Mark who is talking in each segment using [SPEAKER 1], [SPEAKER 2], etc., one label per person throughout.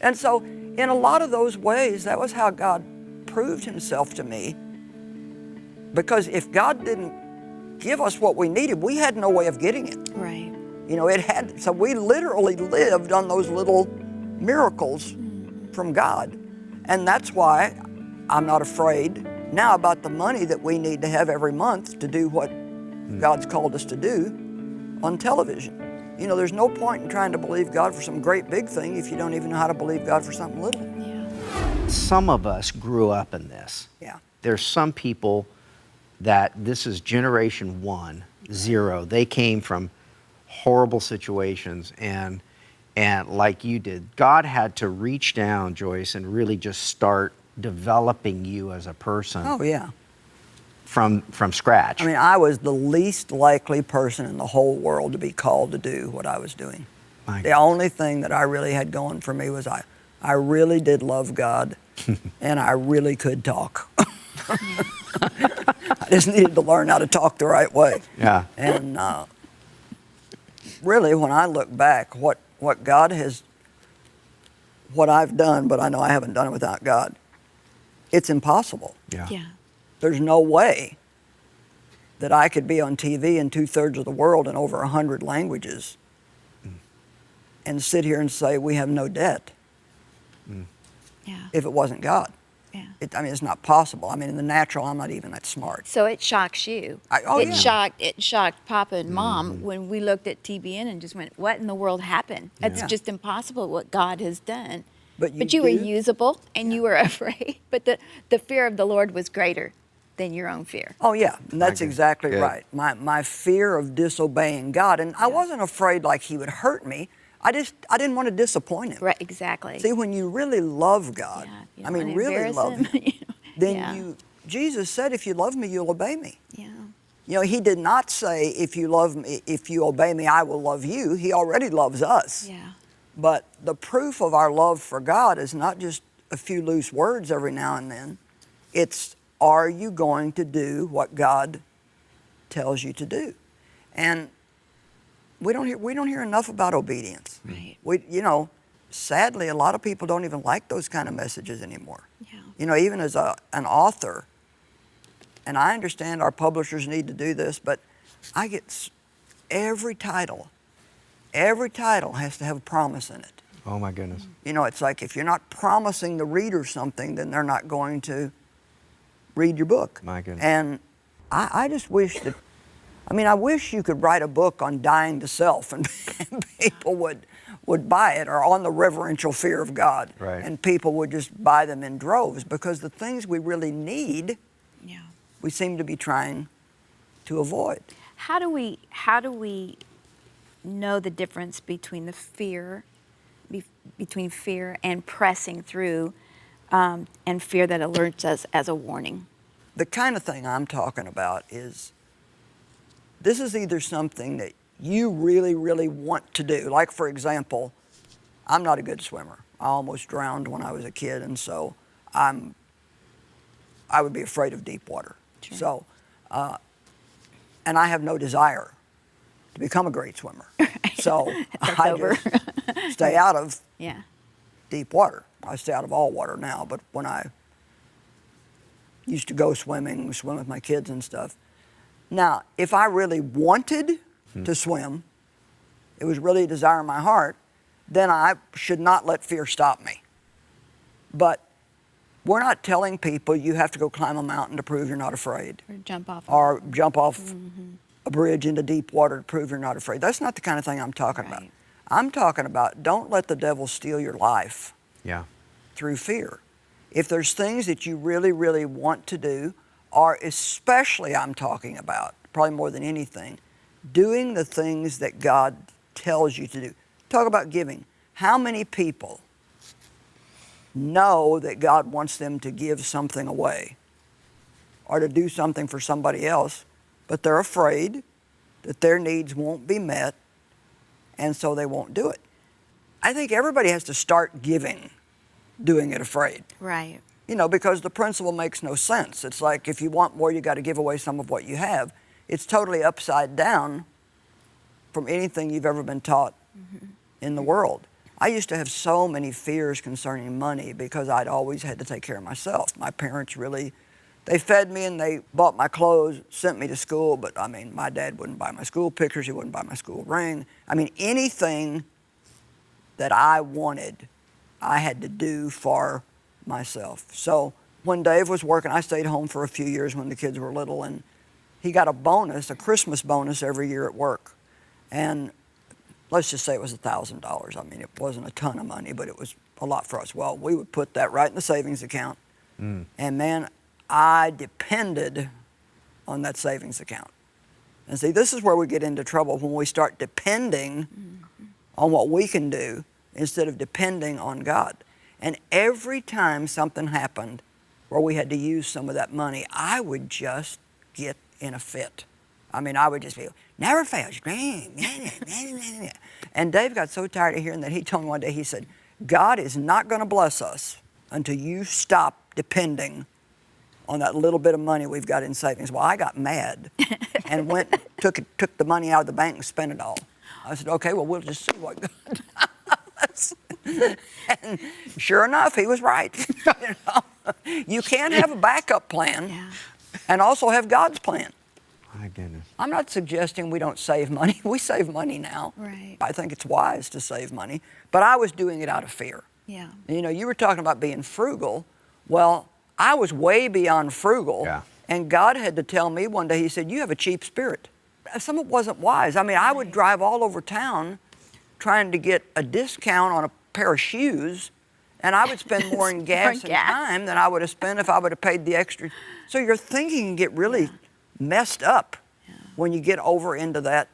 [SPEAKER 1] And so in a lot of those ways, that was how God proved himself to me. Because if God didn't give us what we needed, we had no way of getting it.
[SPEAKER 2] Right.
[SPEAKER 1] You know, so we literally lived on those little miracles from God. And that's why I'm not afraid now about the money that we need to have every month to do what God's called us to do on television. You know, there's no point in trying to believe God for some great big thing if you don't even know how to believe God for something little.
[SPEAKER 2] Yeah.
[SPEAKER 3] Some of us grew up in this.
[SPEAKER 1] Yeah.
[SPEAKER 3] There's some people that this is generation 1, 0. They came from horrible situations, and like you did, God had to reach down, Joyce, and really just start developing you as a person.
[SPEAKER 1] Oh, yeah.
[SPEAKER 3] From scratch.
[SPEAKER 1] I mean, I was the least likely person in the whole world to be called to do what I was doing. The only thing that I really had going for me was I really did love God, and I really could talk. I just needed to learn how to talk the right way.
[SPEAKER 3] Yeah.
[SPEAKER 1] And really, when I look back, what I've done, but I know I haven't done it without God, it's impossible.
[SPEAKER 3] Yeah.
[SPEAKER 2] Yeah.
[SPEAKER 1] There's no way that I could be on TV in 2/3 of the world in over 100 languages and sit here and say we have no debt
[SPEAKER 2] Yeah.
[SPEAKER 1] if it wasn't God.
[SPEAKER 2] Yeah.
[SPEAKER 1] I mean, it's not possible. I mean, in the natural, I'm not even that smart.
[SPEAKER 2] So it shocks you.
[SPEAKER 1] Yeah.
[SPEAKER 2] It shocked Papa and Mom when we looked at TBN and just went, what in the world happened? That's
[SPEAKER 1] Yeah.
[SPEAKER 2] just impossible what God has done.
[SPEAKER 1] But
[SPEAKER 2] you were usable and you were afraid, but the fear of the Lord was greater than your own fear.
[SPEAKER 1] Oh, yeah, and that's exactly
[SPEAKER 3] Good.
[SPEAKER 1] right. My fear of disobeying God, and I wasn't afraid like he would hurt me. I didn't want to disappoint him.
[SPEAKER 2] Right, exactly.
[SPEAKER 1] See, when you really love God,
[SPEAKER 2] Yeah, you
[SPEAKER 1] I
[SPEAKER 2] don't
[SPEAKER 1] mean,
[SPEAKER 2] wanna
[SPEAKER 1] really
[SPEAKER 2] embarrass
[SPEAKER 1] love
[SPEAKER 2] him,
[SPEAKER 1] him,
[SPEAKER 2] you know.
[SPEAKER 1] then
[SPEAKER 2] Yeah.
[SPEAKER 1] Jesus said, if you love me, you'll obey me.
[SPEAKER 2] Yeah.
[SPEAKER 1] You know, he did not say, if you love me, if you obey me, I will love you. He already loves us.
[SPEAKER 2] Yeah.
[SPEAKER 1] But the proof of our love for God is not just a few loose words every now and then. It's, are you going to do what God tells you to do? And we don't hear enough about obedience.
[SPEAKER 2] Right.
[SPEAKER 1] Sadly, a lot of people don't even like those kind of messages anymore.
[SPEAKER 2] Yeah.
[SPEAKER 1] You know, even as an author, and I understand our publishers need to do this, but I get every title has to have a promise in it.
[SPEAKER 3] Oh my goodness.
[SPEAKER 1] You know, it's like if you're not promising the reader something, then they're not going to read your book.
[SPEAKER 3] My goodness.
[SPEAKER 1] And I just wish that, I wish you could write a book on dying to self and people would buy it, or on the reverential fear of God.
[SPEAKER 3] Right.
[SPEAKER 1] And people would just buy them in droves, because the things we really need,
[SPEAKER 2] Yeah.
[SPEAKER 1] we seem to be trying to avoid.
[SPEAKER 2] How do we know the difference between the fear, between fear and pressing through, and fear that alerts us as a warning?
[SPEAKER 1] The kind of thing I'm talking about is, this is either something that you really, really want to do. Like, for example, I'm not a good swimmer. I almost drowned when I was a kid, and so I would be afraid of deep water.
[SPEAKER 2] Sure.
[SPEAKER 1] So, and I have no desire to become a great swimmer. So
[SPEAKER 2] That's
[SPEAKER 1] I
[SPEAKER 2] over.
[SPEAKER 1] just stay out of
[SPEAKER 2] Yeah.
[SPEAKER 1] deep water. I stay out of all water now, but when I used to go swimming, swim with my kids and stuff. Now, if I really wanted to swim, it was really a desire in my heart, then I should not let fear stop me. But we're not telling people you have to go climb a mountain to prove you're not afraid,
[SPEAKER 2] Or jump off.
[SPEAKER 1] or jump off a bridge into deep water to prove you're not afraid. That's not the kind of thing I'm talking about.
[SPEAKER 2] Right.
[SPEAKER 1] I'm talking about, don't let the devil steal your life
[SPEAKER 3] Yeah.
[SPEAKER 1] through fear. If there's things that you really, really want to do, or especially I'm talking about, probably more than anything, doing the things that God tells you to do. Talk about giving. How many people know that God wants them to give something away or to do something for somebody else, but they're afraid that their needs won't be met, and so they won't do it? I think everybody has to start giving, doing it afraid.
[SPEAKER 2] Right.
[SPEAKER 1] You know, because the principle makes no sense. It's like, if you want more, you got to give away some of what you have. It's totally upside down from anything you've ever been taught in the world. I used to have so many fears concerning money because I'd always had to take care of myself. My parents really, they fed me and they bought my clothes, sent me to school, but I mean, my dad wouldn't buy my school pictures, he wouldn't buy my school ring. I mean, anything that I wanted, I had to do for myself. So when Dave was working, I stayed home for a few years when the kids were little, and he got a bonus, a Christmas bonus every year at work. And let's just say it was $1,000. I mean, it wasn't a ton of money, but it was a lot for us. Well, we would put that right in the savings account. And man, I depended on that savings account. And see, this is where we get into trouble, when we start depending on what we can do instead of depending on God. And every time something happened where we had to use some of that money, I would just get in a fit. I mean, I would just be, never fails. And Dave got so tired of hearing that, he told me one day, he said, God is not going to bless us until you stop depending on that little bit of money we've got in savings. Well, I got mad and went, took the money out of the bank and spent it all. I said, okay, well, we'll just see what God does. And sure enough, he was right. You know? You can't have a backup plan and also have God's plan.
[SPEAKER 3] My goodness.
[SPEAKER 1] I'm not suggesting we don't save money. We save money now.
[SPEAKER 2] Right.
[SPEAKER 1] I think it's wise to save money. But I was doing it out of fear.
[SPEAKER 2] Yeah.
[SPEAKER 1] You know, you were talking about being frugal. Well, I was way beyond frugal.
[SPEAKER 3] Yeah.
[SPEAKER 1] And God had to tell me one day, he said, you have a cheap spirit. Some of it wasn't wise. I mean, I would drive all over town trying to get a discount on a pair of shoes, and I would spend more in gas and time than I would have spent if I would have paid the extra. So your thinking can get really messed up when you get over into that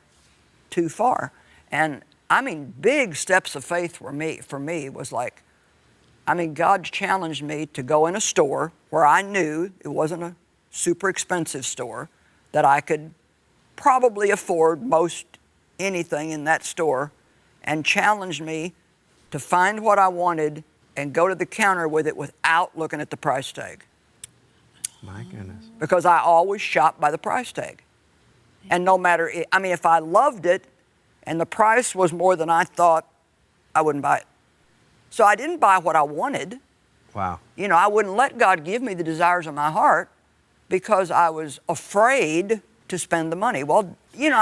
[SPEAKER 1] too far. And I mean, big steps of faith for me was like, I mean, God challenged me to go in a store where I knew it wasn't a super expensive store, that I could probably afford most anything in that store, and challenged me to find what I wanted and go to the counter with it without looking at the price tag.
[SPEAKER 3] My goodness.
[SPEAKER 1] Because I always shop by the price tag. And no matter, I mean, if I loved it and the price was more than I thought, I wouldn't buy it. So I didn't buy what I wanted.
[SPEAKER 3] Wow.
[SPEAKER 1] You know, I wouldn't let God give me the desires of my heart because I was afraid to spend the money. Well, you know,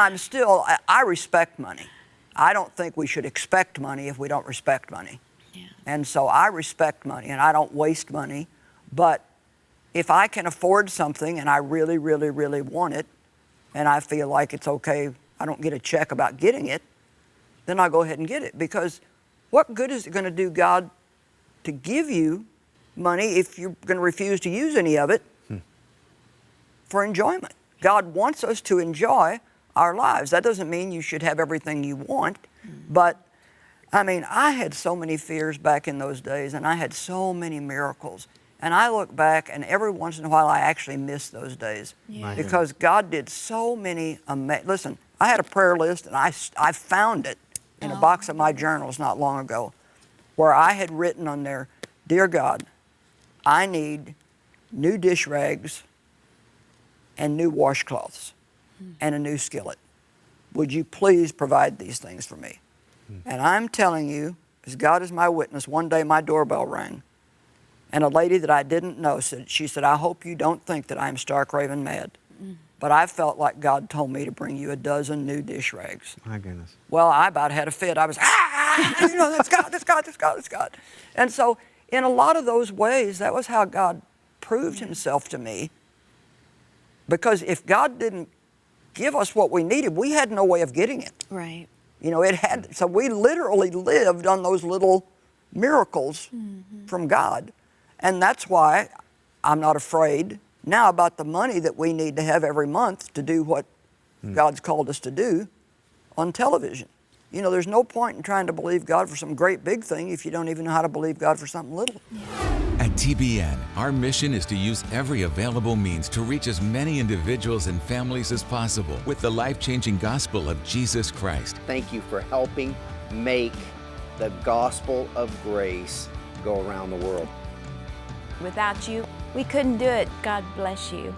[SPEAKER 1] I respect money. I don't think we should expect money if we don't respect money. Yeah. And so I respect money and I don't waste money. But if I can afford something and I really, really, really want it, and I feel like it's okay, I don't get a check about getting it, then I'll go ahead and get it. Because what good is it going to do God to give you money if you're going to refuse to use any of it for enjoyment? God wants us to enjoy our lives. That doesn't mean you should have everything you want, but I mean, I had so many fears back in those days, and I had so many miracles. And I look back, and every once in a while I actually miss those days because God did so many amazing. Listen, I had a prayer list, and I found it in a box of my journals not long ago, where I had written on there, "Dear God, I need new dish rags and new washcloths and a new skillet. Would you please provide these things for me?" And I'm telling you, as God is my witness, one day my doorbell rang, and a lady that I didn't know she said, "I hope you don't think that I'm stark raving mad, but I felt like God told me to bring you a dozen new dish rags."
[SPEAKER 3] My goodness.
[SPEAKER 1] Well, I about had a fit. I was, you know, that's God, that's God, that's God, that's God. And so in a lot of those ways, that was how God proved himself to me. Because if God didn't give us what we needed, we had no way of getting it.
[SPEAKER 2] Right.
[SPEAKER 1] You know, so we literally lived on those little miracles from God. And that's why I'm not afraid now about the money that we need to have every month to do what God's called us to do on television. You know, there's no point in trying to believe God for some great big thing if you don't even know how to believe God for something little.
[SPEAKER 4] At TBN, our mission is to use every available means to reach as many individuals and families as possible with the life-changing gospel of Jesus Christ.
[SPEAKER 3] Thank you for helping make the gospel of grace go around the world.
[SPEAKER 2] Without you, we couldn't do it. God bless you.